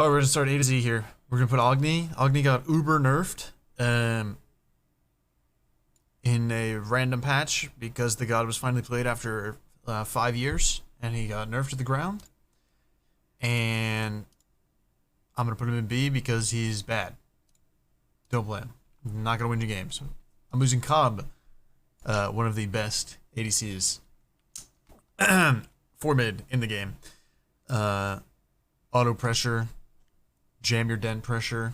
Oh, we're gonna start A to Z here. We're gonna put Agni. Agni got uber nerfed in a random patch because the god was finally played after 5 years, and he got nerfed to the ground. And I'm gonna put him in B because he's bad. Don't play him. Not gonna win your games. I'm losing Cobb, one of the best ADCs for mid in the game. Auto pressure, jam your dent pressure,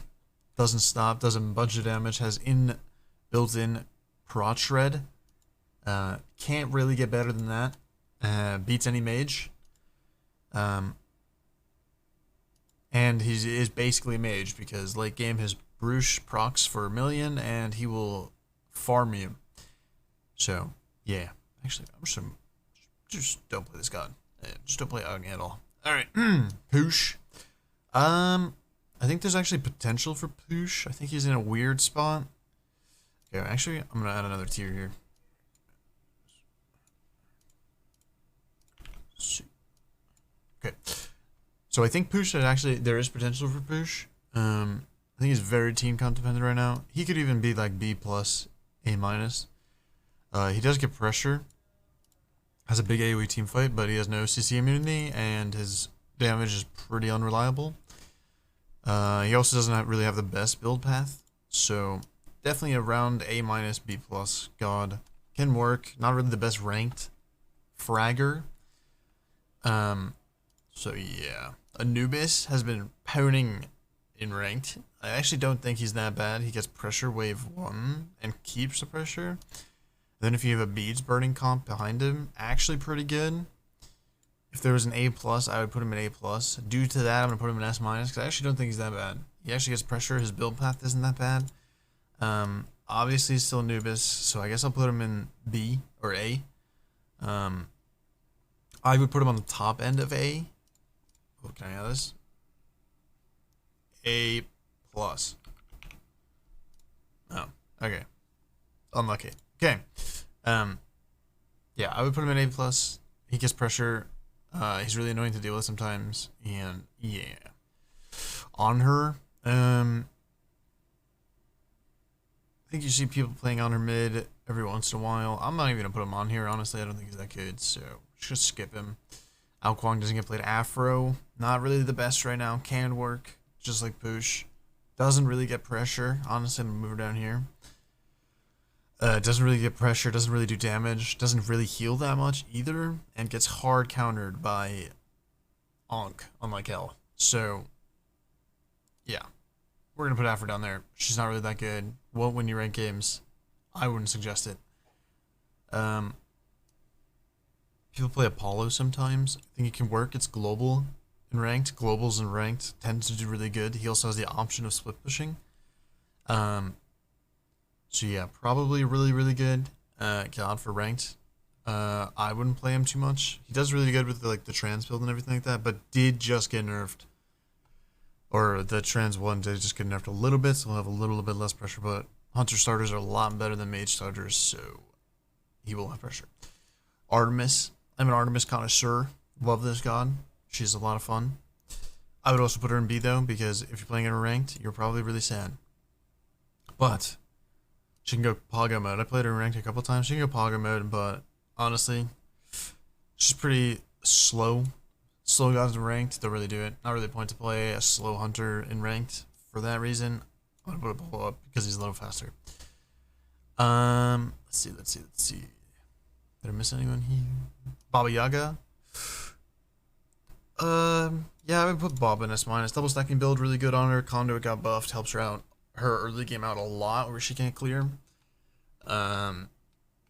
doesn't stop, does a bunch of damage, has built-in prot shred. Can't really get better than that. Beats any mage. And he is basically a mage because late game his Pusch procs for 1,000,000 and he will farm you. So yeah, actually just don't play this god. Just don't play Agni at all. All right, Pusch. I think there's actually potential for Pusch. I think he's in a weird spot. Okay, actually, I'm gonna add another tier here. Okay, so I think Pusch there is potential for Pusch. I think he's very team comp dependent right now. He could even be like B plus, A minus. He does get pressure. Has a big AoE team fight, but he has no CC immunity, and his damage is pretty unreliable. He also doesn't really have the best build path, so definitely around A minus, B plus god can work. Not really the best ranked fragger. So yeah, Anubis has been pounding in ranked. I actually don't think he's that bad. He gets pressure wave 1 and keeps the pressure. Then if you have a beads burning comp behind him, actually pretty good. If there was an A plus, I would put him in A plus. Due to that, I'm gonna put him in S minus because I actually don't think he's that bad. He actually gets pressure. His build path isn't that bad. Obviously he's still Anubis, so I guess I'll put him in B or A. I would put him on the top end of A. Oh, can I have this? A plus. Oh, okay. Unlucky. Okay. Yeah, I would put him in A plus. He gets pressure. He's really annoying to deal with sometimes, and yeah. On her, I think you see people playing on her mid every once in a while. I'm not even gonna put him on here, honestly. I don't think he's that good, so just skip him. Alquang doesn't get played Afro. Not really the best right now. Can work, just like Pusch. Doesn't really get pressure. Honestly, I'm gonna move her down here. Doesn't really get pressure, doesn't really do damage, doesn't really heal that much either, and gets hard countered by Onk, unlike hell. So, yeah. We're gonna put Aphrodite down there. She's not really that good. Won't win you rank games. I wouldn't suggest it. People play Apollo sometimes. I think it can work. It's global in ranked. Globals in ranked tends to do really good. He also has the option of split pushing. So yeah, probably really, really good god for ranked. I wouldn't play him too much. He does really good with the trans build and everything like that, but did just get nerfed. Or the trans one did just get nerfed a little bit, so he'll have a little bit less pressure, but hunter starters are a lot better than mage starters, so he will have pressure. Artemis. I'm an Artemis connoisseur. Love this god. She's a lot of fun. I would also put her in B though, because if you're playing in a ranked, you're probably really sad. But she can go Pogo mode. I played her in ranked a couple times. She can go Pogo mode, but honestly, she's pretty slow. Slow guys in ranked don't really do it. Not really a point to play a slow hunter in ranked for that reason. I'm gonna put a pull up because he's a little faster. Let's see. Did I miss anyone here? Baba Yaga. Yeah, I would put Bob in S minus. Double stacking build, really good on her. Conduit got buffed, helps her out. Her early game out a lot where she can't clear. So I'm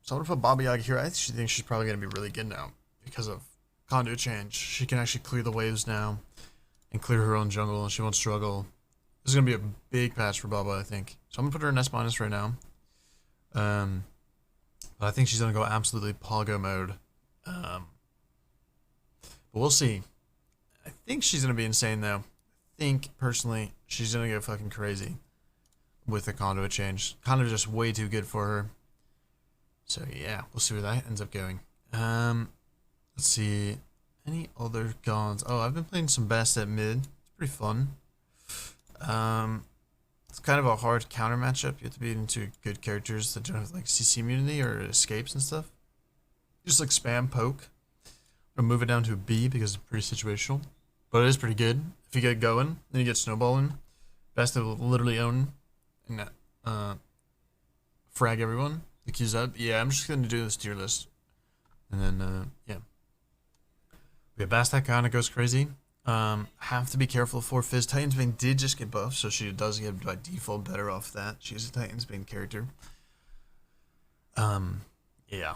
gonna put Baba Yaga here. I actually think she's probably gonna be really good now because of Conduit change. She can actually clear the waves now and clear her own jungle, and she won't struggle. This is gonna be a big patch for Baba, I think. So I'm gonna put her in S minus right now. But I think she's gonna go absolutely Pogo mode. But we'll see. I think she's gonna be insane though. I think personally she's gonna go fucking crazy with the conduit change. Conduit just way too good for her. So yeah, we'll see where that ends up going. Let's see. Any other gods? Oh, I've been playing some Best at mid. It's pretty fun. It's kind of a hard counter matchup. You have to be into good characters that don't have like CC immunity or escapes and stuff. Just like spam poke. I'm gonna move it down to a B because it's pretty situational, but it is pretty good. If you get going, then you get snowballing. Best to literally own and frag everyone. The queue's up. Yeah, I'm just gonna do this tier list, and then yeah. We have Bastet kind of goes crazy. Have to be careful for Fizz. Titan's Bane did just get buffed, so she does get by default better off that. She's a Titan's Bane character. Yeah.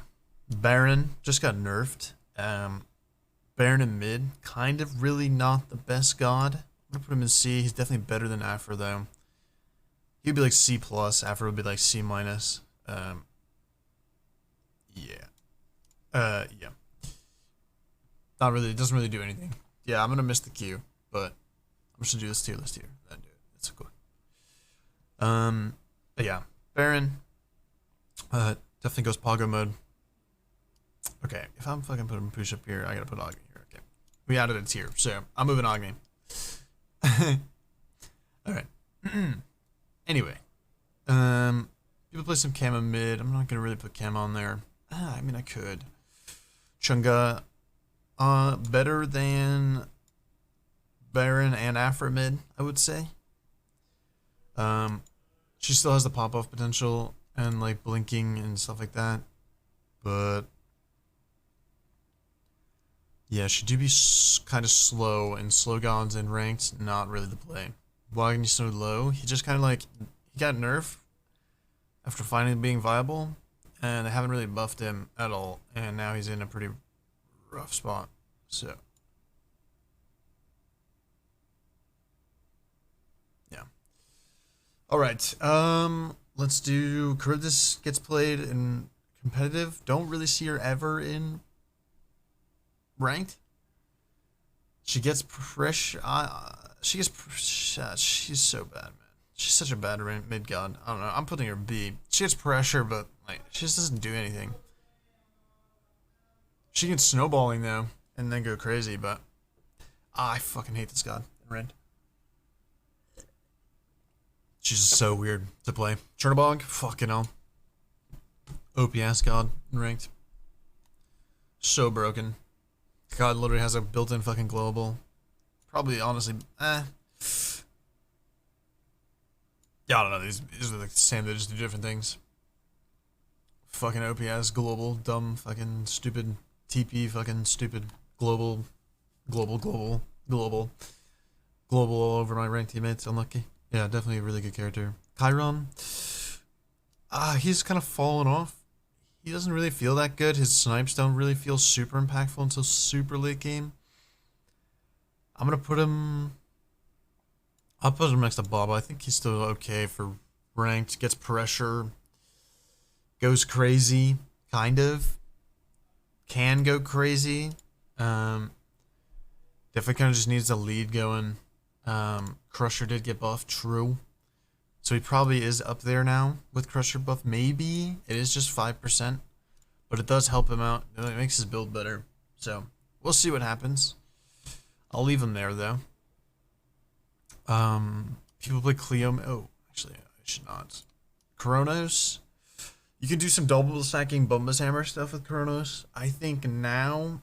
Baron just got nerfed. Baron in mid, kind of really not the best god. I'm gonna put him in C. He's definitely better than Aphro though. He'd be like C plus. Aphro would be like C minus. Yeah. Yeah. Not really. It doesn't really do anything. Yeah, I'm gonna miss the queue, but I'm just gonna do this tier list here. Then do it. It's cool. But yeah, Baron. Definitely goes Pogo mode. Okay, if I'm fucking putting Pusch up here, I gotta put Agni here. Okay, we added a tier, so I'm moving Agni. All right. Anyway, people play some Cam in mid. I'm not gonna really put Cam on there. I mean, I could. Chunga. Better than Baron and Aphro mid, I would say. She still has the pop-off potential and like blinking and stuff like that, but yeah, she do be kind of slow, and slow gods in ranked, not really the play. Wagner's so low, he just kind of like, he got nerfed after finally being viable, and they haven't really buffed him at all, and now he's in a pretty rough spot. So yeah. All right. Let's do Charybdis gets played in competitive. Don't really see her ever in ranked. She gets pressure. She's so bad, man. She's such a bad mid god. I don't know. I'm putting her B. She gets pressure, but like she just doesn't do anything. She gets snowballing though, and then go crazy. But I fucking hate this god in red. She's just so weird to play. Chernobog, fucking hell. OPS god in ranked. So broken. God literally has a built-in fucking global. Probably, honestly, Yeah, I don't know. These are like the same. They just do different things. Fucking OPS, global, dumb, fucking stupid, TP, fucking stupid, global all over my ranked teammates. Unlucky. Yeah, definitely a really good character. Chiron. He's kind of fallen off. He doesn't really feel that good. His snipes don't really feel super impactful until super late game. I'm gonna put him. I'll put him next to Bob. I think he's still okay for ranked. Gets pressure. Goes crazy, kind of. Can go crazy. Definitely kind of just needs a lead going. Crusher did get buffed, true. So he probably is up there now with Crusher buff. Maybe it is just 5%, but it does help him out. It makes his build better. So we'll see what happens. I'll leave him there though. People play Cleo. Oh, actually, I should not. Kronos. You can do some double stacking Bombus Hammer stuff with Kronos. I think now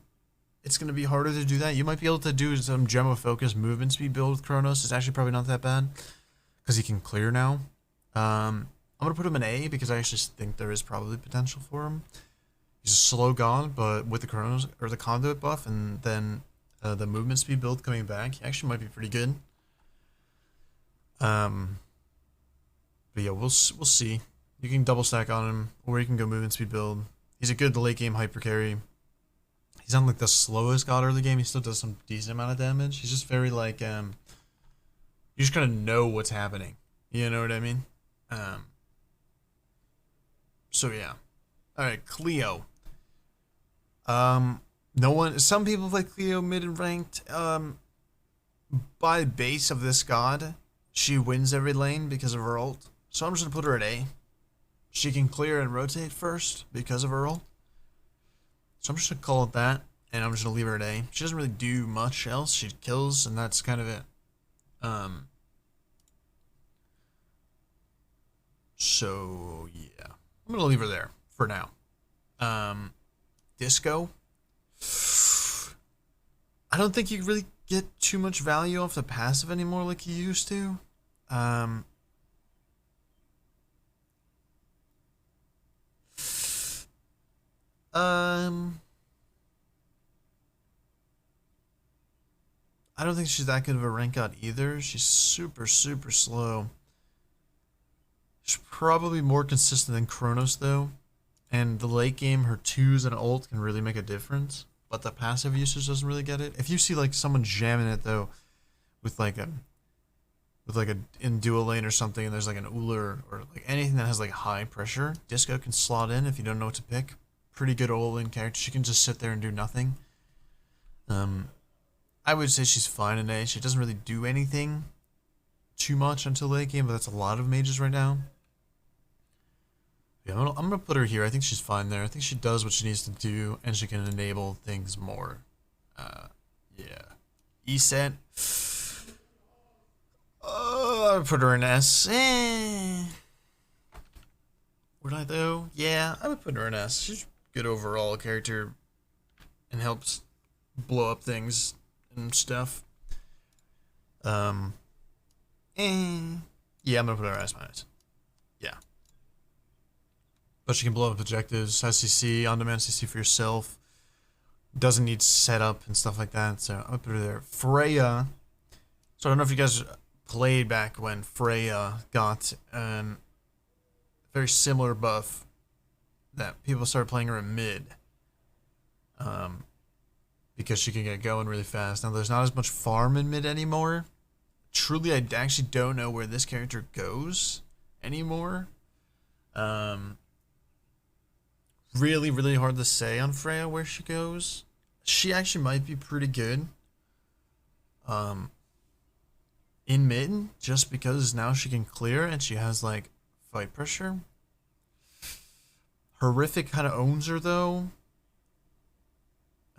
it's going to be harder to do that. You might be able to do some Gem of Focus movement speed build with Kronos. It's actually probably not that bad because he can clear now. I'm going to put him in A because I actually think there is probably potential for him. He's a slow god, but with the Kronos or the conduit buff and then the movement speed build coming back, he actually might be pretty good. But yeah, we'll see. You can double stack on him, or you can go movement speed build. He's a good late game hyper carry. He's not like the slowest god early game. He still does some decent amount of damage. He's just very like you just kind of know what's happening. You know what I mean? So yeah. All right, Cleo. No one. Some people play Cleo mid and ranked. By base of this god, she wins every lane because of her ult. So I'm just gonna put her at A. She can clear and rotate first because of her ult. So I'm just gonna call it that, and I'm just gonna leave her at A. She doesn't really do much else. She kills, and that's kind of it. So yeah, I'm gonna leave her there for now. Disco. I don't think you really get too much value off the passive anymore like you used to. Um, um, I don't think she's that good of a rank out either. She's super, super slow. She's probably more consistent than Kronos though. And the late game, her 2s and ult can really make a difference. But the passive usage doesn't really get it. If you see like someone jamming it though, with like a in dual lane or something, and there's like an Uller or like anything that has like high pressure, Disco can slot in if you don't know what to pick. Pretty good all lane character. She can just sit there and do nothing. I would say she's fine in A. She doesn't really do anything too much until late game, but that's a lot of mages right now. Yeah, I'm gonna put her here. I think she's fine there. I think she does what she needs to do, and she can enable things more. Yeah. E set. I would put her in S. Would I though? Yeah, I would put her in S. She's good overall character, and helps blow up things and stuff. Yeah, I'm gonna put her in S minus. Yeah. But she can blow up objectives, has CC, on-demand CC for yourself. Doesn't need setup and stuff like that, so I'll put her there. Freya. So I don't know if you guys played back when Freya got a very similar buff that people started playing her in mid. Because she can get going really fast. Now there's not as much farm in mid anymore. Truly, I actually don't know where this character goes anymore. Really, really hard to say on Freya where she goes. She actually might be pretty good in mid, just because now she can clear and she has like fight pressure. Horrific kind of owns her though.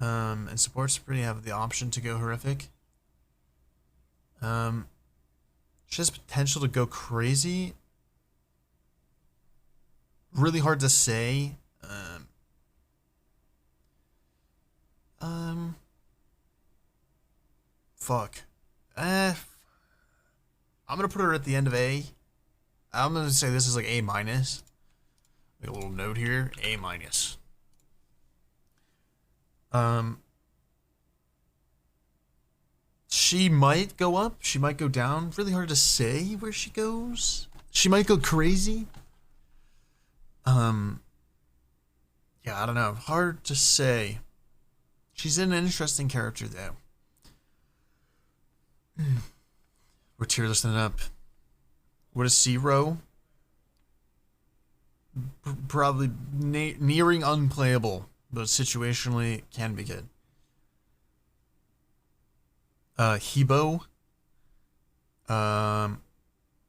And supports pretty have the option to go horrific. She has potential to go crazy. Really hard to say. Fuck. I'm gonna put her at the end of A. I'm gonna say this is like A minus. Make a little note here. A minus. She might go up. She might go down. Really hard to say where she goes. She might go crazy. Yeah, I don't know. Hard to say. She's an interesting character, though. We're tier listing it up. What is C-Row? Probably nearing unplayable, but situationally can be good. Hebo.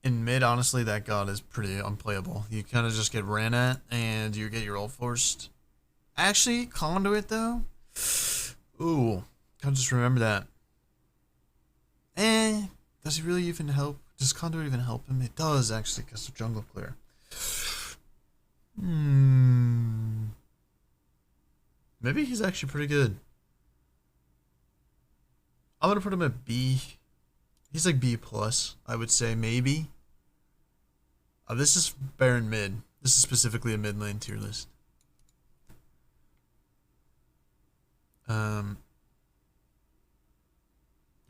In mid, honestly, that god is pretty unplayable. You kind of just get ran at, and you get your ult forced. Actually, conduit though. Ooh, can't just remember that. Does he really even help? Does conduit even help him? It does actually, because of jungle clear. Maybe he's actually pretty good. I'm gonna put him at B. He's like B plus, I would say, maybe. This is Baron mid. This is specifically a mid lane tier list.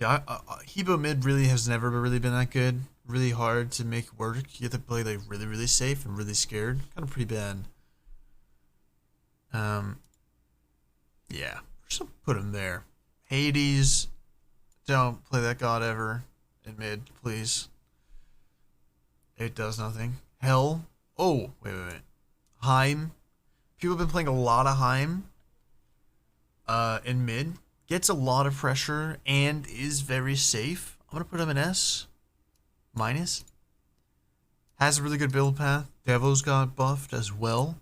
Yeah, Hebo mid really has never really been that good. Really hard to make work. You have to play like really, really safe and really scared. Kind of pretty bad. Yeah, just put him there. Hades, don't play that god ever in mid, please. It does nothing. Hell. Oh, wait. Heim. People have been playing a lot of Heim in mid. Gets a lot of pressure and is very safe. I'm going to put him in S. Minus. Has a really good build path. Devo's got buffed as well.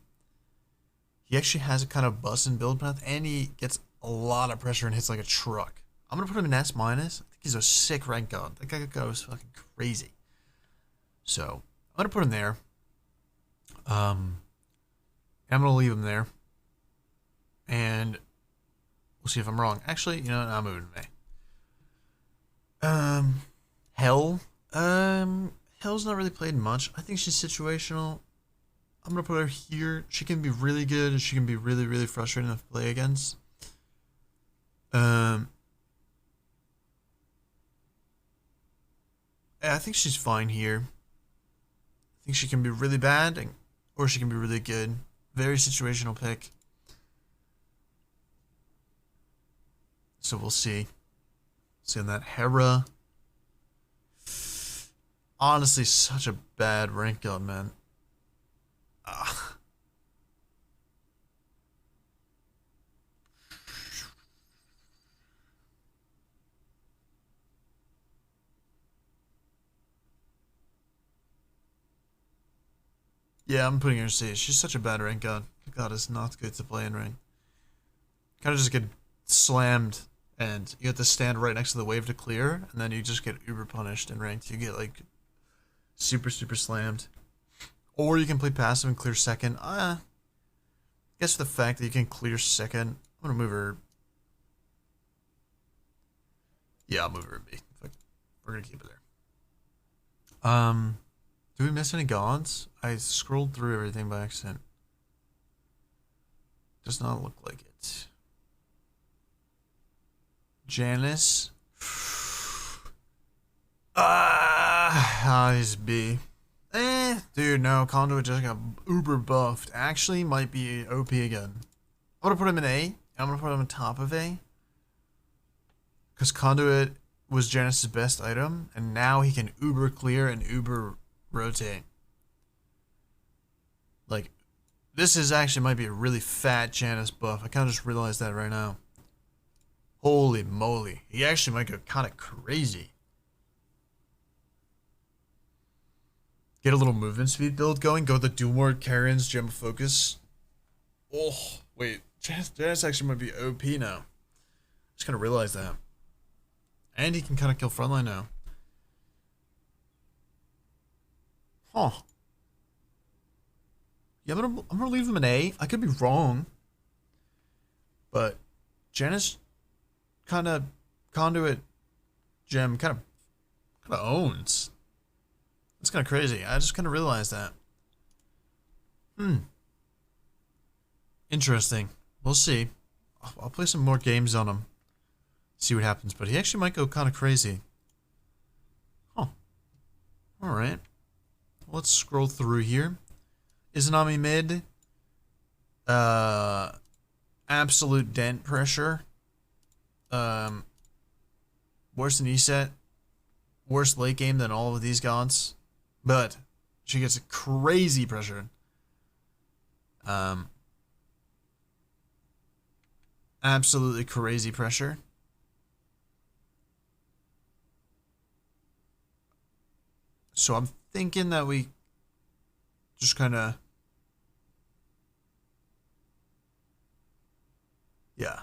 He actually has a kind of bussin' build path, and he gets a lot of pressure and hits like a truck. I'm going to put him in S minus. I think he's a sick rank god. That guy goes fucking crazy. So, I'm going to put him there. Um, I'm gonna leave him there, and we'll see if I'm wrong. Actually, you know what? I'm moving May. Um, Hell. Hell's not really played much. I think she's situational. I'm gonna put her here. She can be really good, and she can be really, really frustrating to play against. Um, I think she's fine here. I think she can be really bad, or she can be really good. Very situational pick. So we'll see. See on that Hera. Honestly, such a bad rank gun, man. Ah. Yeah, I'm putting her C. She's such a bad rank god. God is not good to play in rank. Kind of just get slammed, and you have to stand right next to the wave to clear, and then you just get uber punished in ranked. You get like super super slammed, or you can play passive and clear second. Guess the fact that you can clear second, I'm gonna move her. Yeah, I'll move her B. We're gonna keep it there. Do we miss any gods? I scrolled through everything by accident. Does not look like it. Janice. He's B. Dude, no. Conduit just got uber buffed. Actually, might be OP again. I'm gonna put him in A. I'm gonna put him on top of A. Because Conduit was Janice's best item, and now he can uber clear and uber rotate. Like, this is actually might be a really fat Janice buff. I kind of just realized that right now. Holy moly. He actually might go kind of crazy. Get a little movement speed build going. Go the dual mode Karen's Gem of Focus. Oh, wait. Janice actually might be OP now. Just kind of realized that. And he can kind of kill frontline now. Huh. Yeah, I'm gonna leave him an A. I could be wrong. But Janice kind of Conduit Gem kind of owns. It's kind of crazy. I just kind of realized that. Interesting. We'll see. I'll play some more games on him. See what happens. But he actually might go kind of crazy. Huh. Alright. Let's scroll through here. Izanami mid. Absolute dent pressure. Worse than ESET. Worse late game than all of these gods. But she gets crazy pressure. Absolutely crazy pressure. So I'm thinking that we just kind of... Yeah.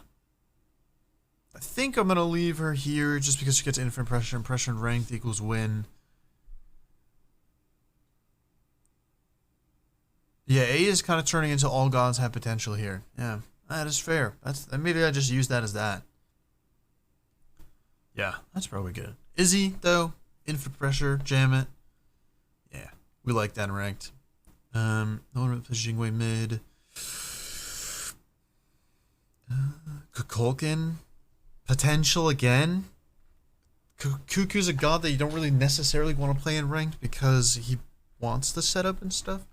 I think I'm going to leave her here just because she gets infinite pressure, and pressure and ranked equals win. Yeah, A is kind of turning into all gods have potential here. Yeah, that is fair. Maybe I just use that as that. Yeah, that's probably good. Izzy, though, infinite pressure, jam it. Yeah, we like that in ranked. No one pushing way mid. Kukulkan, potential again. Cuckoo's a god that you don't really necessarily want to play in ranked because he wants the setup and stuff.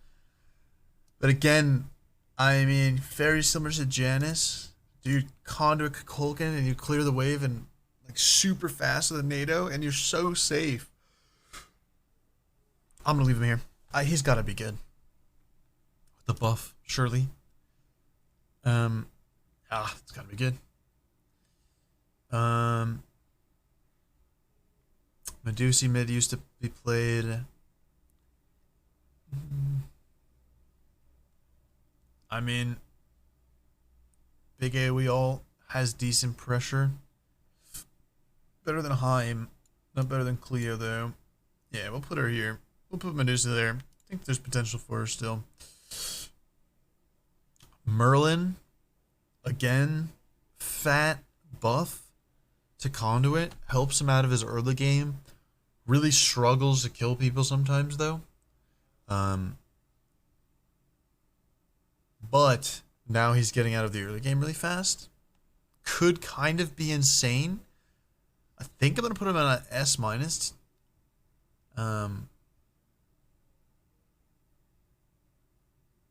But again, I mean, very similar to Janice. Dude, Conduit Kukulkan and you clear the wave and like super fast with a NATO and you're so safe. I'm gonna leave him here. He's gotta be good. The buff, surely. It's gotta be good. Medusi mid used to be played. I mean, big AoE all has decent pressure. Better than Heim. Not better than Cleo, though. Yeah, we'll put her here. We'll put Medusa there. think there's potential for her still. Merlin, again, fat buff to conduit, helps him out of his early game. Really struggles to kill people sometimes though. But now he's getting out of the early game really fast. Could kind of be insane. I think I'm gonna put him on an S minus.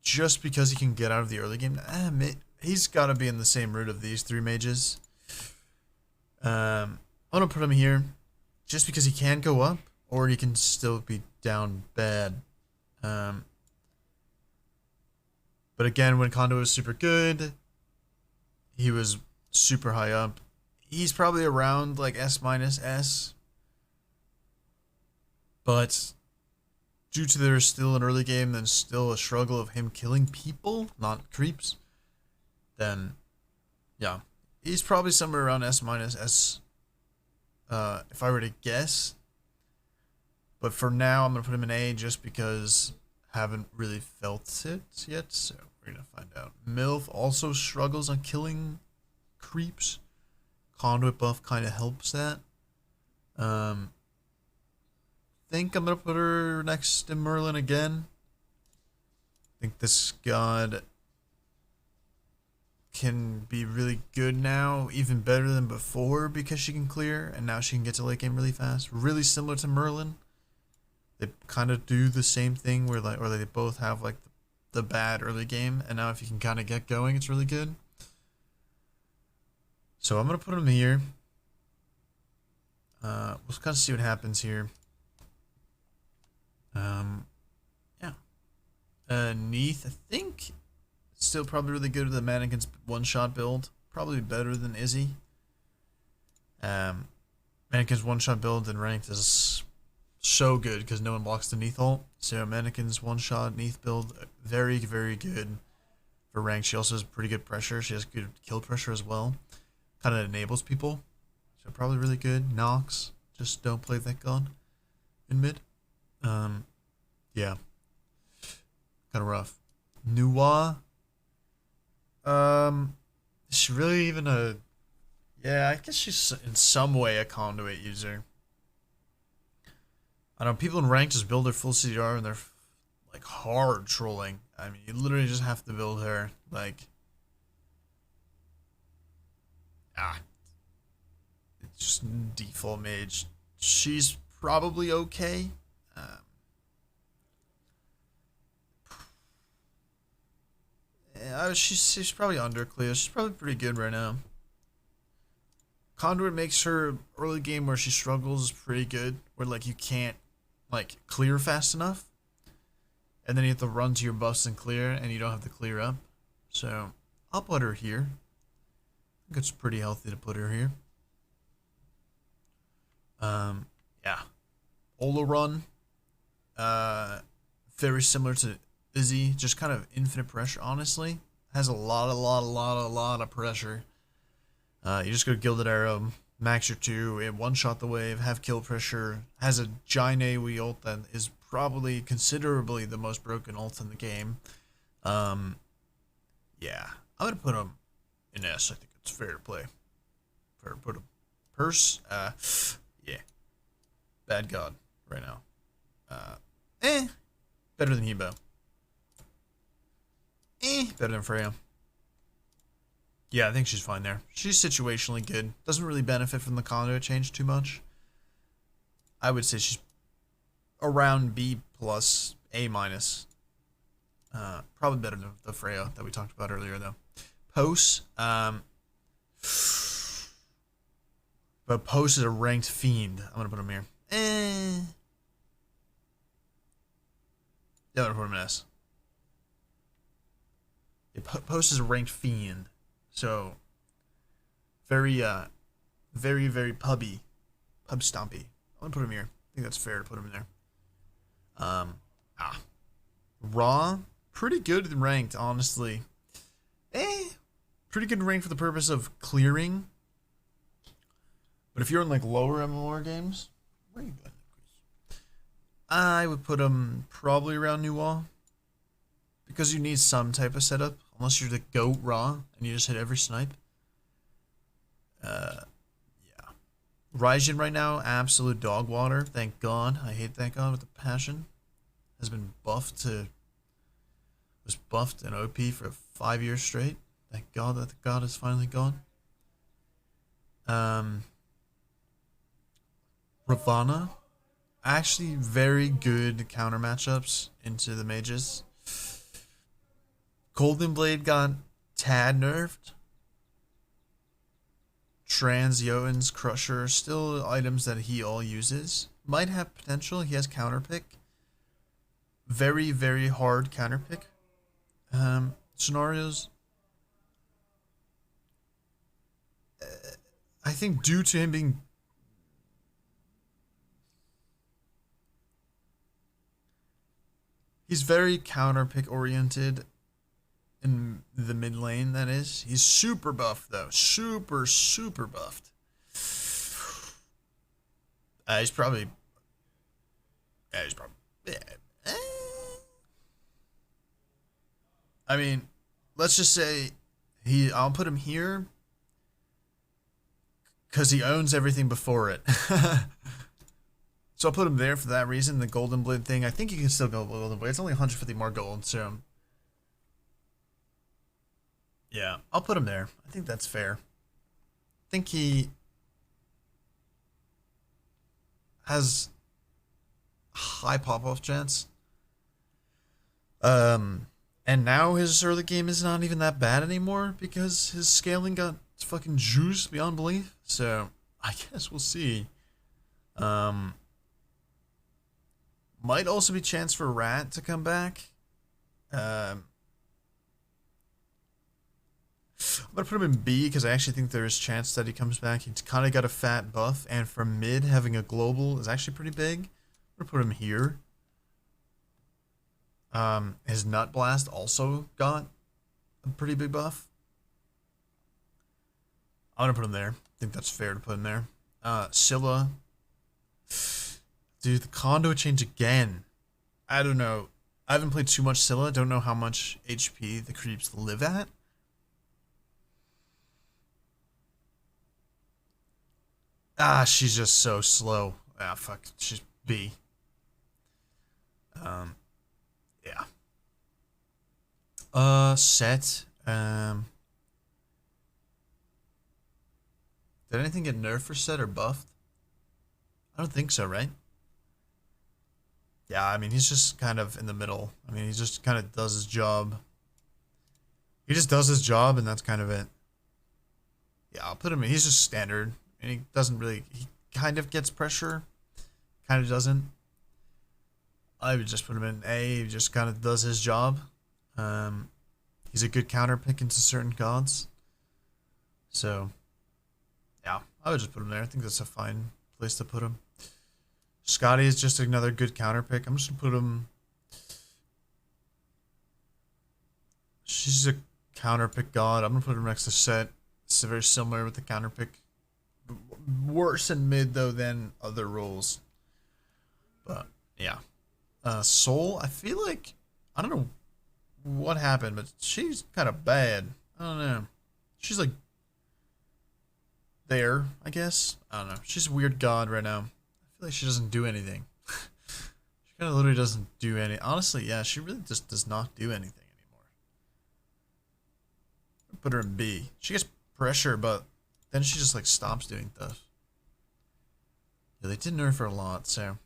Just because he can get out of the early game. He's got to be in the same route of these three mages. I'm gonna put him here, just because he can go up, or he can still be down bad. But again, when Conduit was super good, he was super high up. He's probably around like S minus S. But due to there's still an early game, then still a struggle of him killing people, not creeps, then yeah, he's probably somewhere around S minus S. If I were to guess. But for now, I'm gonna put him in A just because I haven't really felt it yet. So we're gonna find out. MILF also struggles on killing creeps. Conduit buff kind of helps that. Think I'm gonna put her next to Merlin again. I think this god can be really good now, even better than before because she can clear, and now she can get to late game really fast. Really similar to Merlin. They kind of do the same thing where like, or they both have like the bad early game, and now if you can kind of get going, it's really good. So I'm gonna put him here. We'll kind of see what happens here. Yeah. Neath, I think, still probably really good with the mannequin's one-shot build. Probably better than Izzy. Mannequin's one-shot build in ranked is so good because no one blocks the Neath ult. So mannequin's one-shot Neath build, very, very good for ranked. She also has pretty good pressure. She has good kill pressure as well. Kind of enables people. So probably really good. Nox, just don't play that god in mid. Yeah. Kind of rough. Nuwa. Is she really even a... Yeah, I guess she's in some way a conduit user. I don't know, people in rank just build their full CDR and they're like hard trolling. I mean, you literally just have to build her like... It's just default mage. She's probably okay. She's probably under clear. She's probably pretty good right now. Conduit makes her early game where she struggles pretty good, where like you can't like clear fast enough, and then you have to run to your buffs and clear, and you don't have to clear up. So I'll put her here. I think it's pretty healthy to put her here. Yeah. Ola run. Very similar to Izzy, just kind of infinite pressure, honestly. Has a lot of pressure. You just go Gilded Arrow, max your 2, it one-shot the wave, have kill pressure, has a giant AoE ult that is probably considerably the most broken ult in the game. Yeah. I'm gonna put him in S. I think it's fair to play. Fair to put him. Purse, yeah. Bad god right now. Better than Hebo. Better than Freya. Yeah, I think she's fine there. She's situationally good. Doesn't really benefit from the conduit change too much. I would say she's around B plus, A minus. Probably better than the Freya that we talked about earlier, though. Post. But Post is a ranked fiend. I'm gonna put him here. Yeah, I'm gonna put him in S. Yeah, Post is a ranked fiend. So, very, very pubby. Pub stompy. I'm gonna put him here. I think that's fair to put him in there. Raw, pretty good in ranked, honestly. Pretty good in ranked for the purpose of clearing. But if you're in like lower MMR games, where are you I would put him probably around New Wall because you need some type of setup. Unless you're the GOAT raw and you just hit every snipe. Yeah. Raijin right now, absolute dog water. Thank God. I hate that god with a passion. Has been buffed to. Was buffed and OP for 5 years straight. Thank God that the god is finally gone. Ravana. Actually, very good counter matchups into the mages. Golden Blade got tad nerfed. Trans, Jotun's, Crusher, still items that he all uses. Might have potential. He has counter pick. Very, very hard counter pick. Scenarios. I think due to him being he's very counter pick oriented in the mid lane, that is. He's super buffed though. Super, super buffed. He's probably yeah. I mean, let's just say I'll put him here because he owns everything before it. So I'll put him there for that reason. The Golden Blade thing, I think you can still go Golden Blade. It's only 150 more gold, so yeah, I'll put him there. I think that's fair. I think he has high pop-off chance. And now his early game is not even that bad anymore because his scaling got fucking juiced beyond belief. So I guess we'll see. Might also be chance for Rat to come back. I'm gonna put him in B because I actually think there is chance that he comes back. He's kind of got a fat buff, and from mid having a global is actually pretty big. I'm gonna put him here. His Nut Blast also got a pretty big buff. I'm gonna put him there. I think that's fair to put him there. Scylla. Dude, the conduit change again. I don't know. I haven't played too much Scylla. Don't know how much HP the creeps live at. She's just so slow. Fuck. She's B. Yeah. Set. Did anything get nerfed for set or buffed? I don't think so, right? Yeah, I mean, he's just kind of in the middle. I mean, he just kind of does his job. He just does his job, and that's kind of it. Yeah, I'll put him in. He's just standard. And he doesn't really... He kind of gets pressure. Kind of doesn't. I would just put him in A. He just kind of does his job. He's a good counter pick into certain gods. So, yeah, I would just put him there. I think that's a fine place to put him. Scotty is just another good counter pick. I'm just going to put him... She's a counter pick god. I'm going to put him next to Set. It's very similar with the counter pick. Worse in mid, though, than other roles. But, yeah. Soul, I feel like... I don't know what happened, but she's kind of bad. I don't know. She's like... There, I guess. I don't know. She's a weird god right now. I feel like she doesn't do anything. She kind of literally doesn't do any. Honestly, yeah, she really just does not do anything anymore. Put her in B. She gets pressure, but then she just like stops doing stuff. Yeah, they did nerf her a lot, so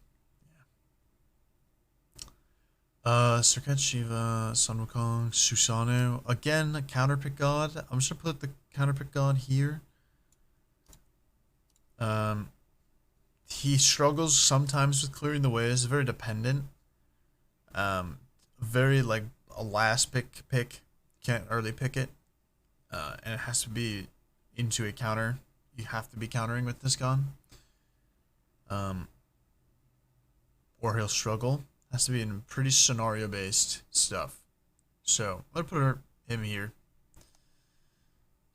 yeah. Serket Shiva, Sun Wukong, Susanoo. Again, a counterpick god. I'm just gonna put the counterpick god here. He struggles sometimes with clearing the way. He's very dependent. Very like a last pick. Can't early pick it. And it has to be into a counter. You have to be countering with this gun. Or he'll struggle. Has to be in pretty scenario based stuff. So I'm gonna put him here.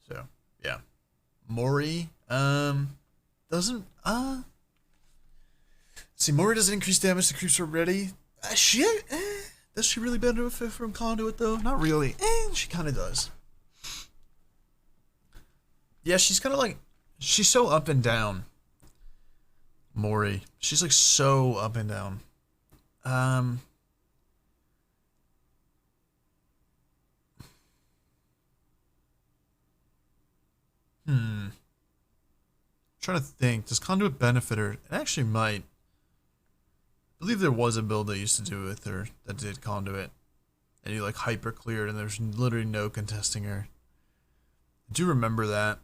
So yeah. Mori, doesn't See, Mori doesn't increase damage to creeps already. Does she really benefit from conduit though? Not really. She kind of does. Yeah, she's kind of like, she's so up and down. Mori, she's like so up and down. Trying to think, does conduit benefit her? It actually might. I believe there was a build that used to do it with her that did conduit. And you like hyper cleared and there's literally no contesting her. I do remember that.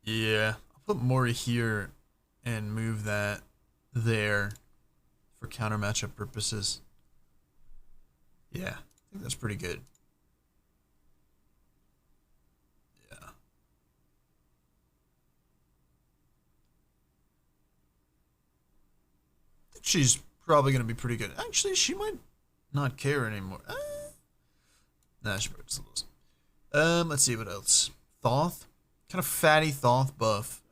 Yeah. I'll put Mori here and move that there for counter matchup purposes. Yeah, I think that's pretty good. Yeah. I think she's probably going to be pretty good. Actually, she might not care anymore. Nah, she probably still does. Let's see what else. Thoth. Kind of fatty Thoth buff.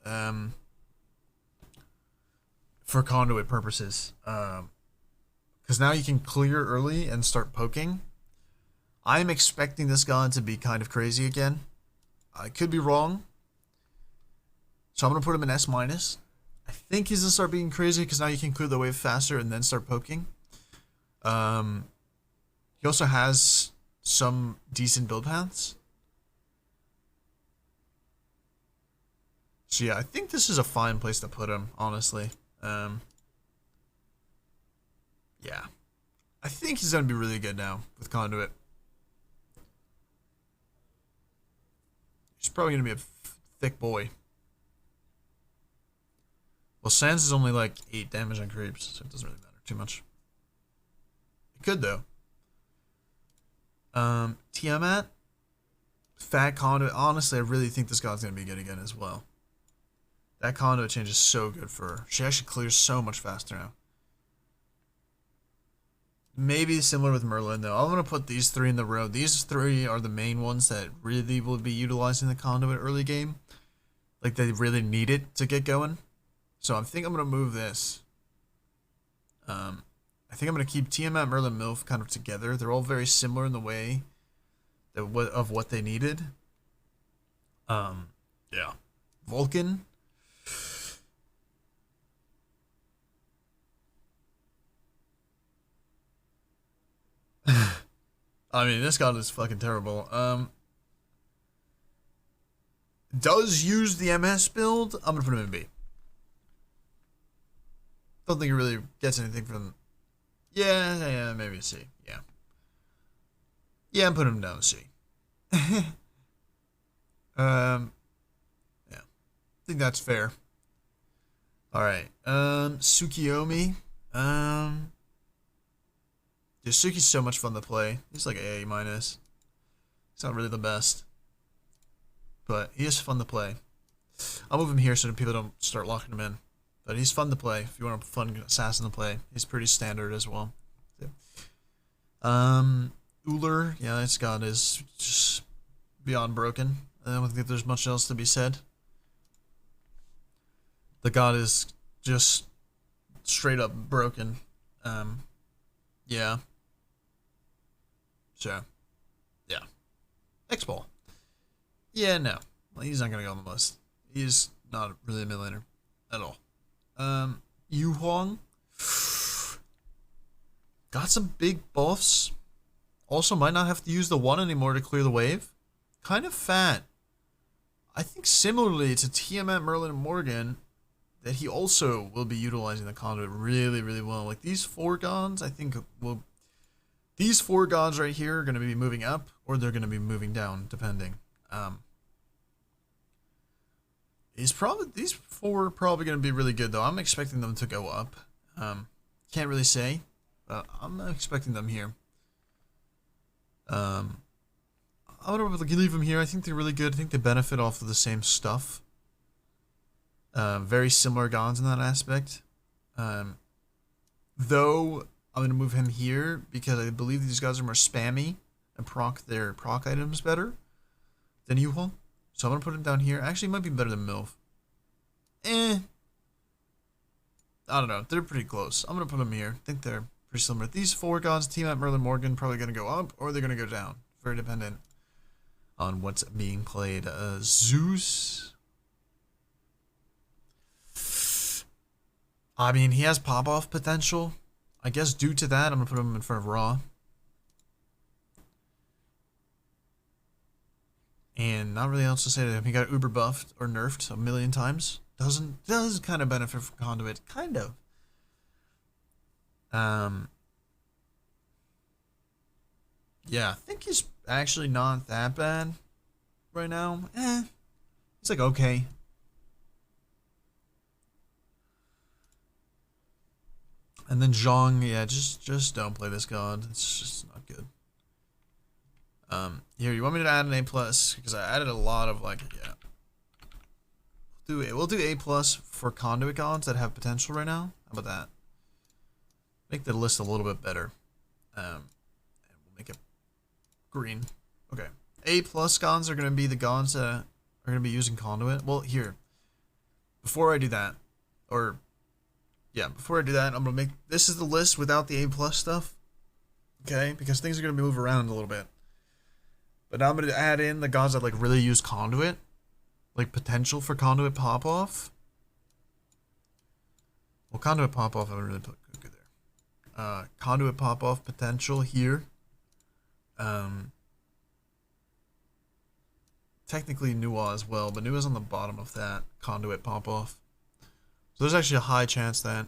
For conduit purposes. Because now you can clear early and start poking. I'm expecting this god to be kind of crazy again. I could be wrong. So I'm going to put him in S-. I think he's going to start being crazy because now you can clear the wave faster and then start poking. He also has some decent build paths. So yeah, I think this is a fine place to put him, honestly. Yeah. I think he's going to be really good now with conduit. He's probably going to be a thick boy. Well, Sans is only like 8 damage on creeps, so it doesn't really matter too much. It could, though. Tiamat. Fat conduit. Honestly, I really think this god's going to be good again as well. That conduit change is so good for her. She actually clears so much faster now. Maybe similar with Merlin, though. I'm going to put these 3 in the row. These 3 are the main ones that really will be utilizing the conduit early game. Like, they really need it to get going. So I think I'm going to move this. I think I'm going to keep Tiamat, Merlin, MILF kind of together. They're all very similar in the way that of what they needed. Yeah. Vulcan. I mean, this god is fucking terrible. Does use the MS build. I'm gonna put him in B. Don't think he really gets anything from. Yeah, maybe C. Yeah. Yeah, I'm putting him down to C. Yeah. I think that's fair. Alright. Tsukiyomi. Suki's so much fun to play. He's like A-. He's not really the best. But he is fun to play. I'll move him here so that people don't start locking him in. But he's fun to play. If you want a fun assassin to play, he's pretty standard as well. Uller, yeah, this god is just beyond broken. I don't think there's much else to be said. The god is just straight up broken. Yeah. So, yeah. X-Ball. Yeah, no. Well, he's not going to go on the list. He's not really a mid-laner at all. Yu Huang. Got some big buffs. Also might not have to use the 1 anymore to clear the wave. Kind of fat. I think similarly to Tiamat, Merlin, and Morgan, that he also will be utilizing the conduit really, really well. Like these 4 gods, I think will... These 4 gods right here are going to be moving up, or they're going to be moving down, depending. These 4 are probably going to be really good, though. I'm expecting them to go up. Can't really say, but I'm expecting them here. I would leave them here. I think they're really good. I think they benefit off of the same stuff. Very similar gods in that aspect. Though I'm going to move him here because I believe these guys are more spammy and proc their proc items better than Yu Huang. So I'm going to put him down here. Actually, it might be better than MILF. I don't know. They're pretty close. I'm gonna put them here. I think they're pretty similar. These 4 gods team at Merlin Morgan probably gonna go up or they're gonna go down. Very dependent on what's being played. Zeus. I mean, he has pop-off potential. I guess due to that, I'm gonna put him in front of Ra. And not really else to say to him. He got uber buffed or nerfed a million times. Does kind of benefit from conduit, kind of. Yeah, I think he's actually not that bad right now. It's like okay. And then Zhong, yeah, just don't play this god. It's just not good. Here, you want me to add an A plus because I added a lot of like, yeah. We'll do A plus for conduit gods that have potential right now. How about that? Make the list a little bit better. And we'll make it green. Okay. A plus gods are gonna be the gods that are gonna be using conduit. Well, here. Before I do that, or yeah, before I do that, I'm gonna make this is the list without the A plus stuff. Okay, because things are gonna move around a little bit. But now I'm gonna add in the gods that like really use conduit. Like potential for conduit pop off. Well, conduit pop off I would really put good there. Conduit pop off potential here. Technically Nuwa as well, but Nuwa's on the bottom of that conduit pop off. So there's actually a high chance that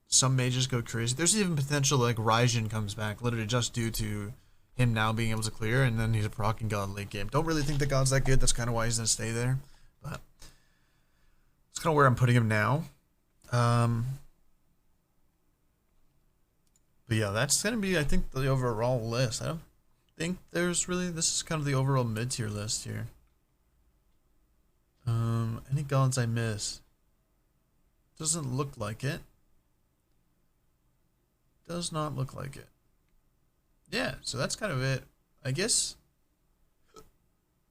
some mages go crazy. There's even potential like Raijin comes back, literally just due to him now being able to clear, and then he's a proccing god late game. Don't really think the god's that good. That's kind of why he's gonna stay there. But it's kind of where I'm putting him now. But yeah, that's gonna be, I think, the overall list. I don't think there's really. This is kind of the overall mid-tier list here. Any gods I miss? Doesn't look like it. Does not look like it. Yeah, so that's kind of it. I guess.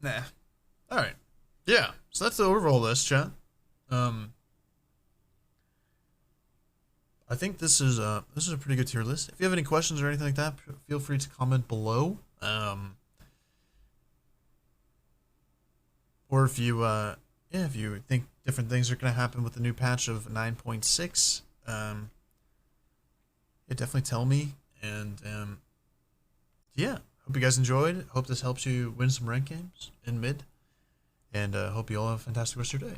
Nah. Alright. Yeah, so that's the overall list, chat. I think this is a pretty good tier list. If you have any questions or anything like that, feel free to comment below. Or if you if you think different things are gonna happen with the new patch of 9.6, yeah, definitely tell me. And yeah, hope you guys enjoyed. Hope this helps you win some rank games in mid. And hope you all have a fantastic rest of your day.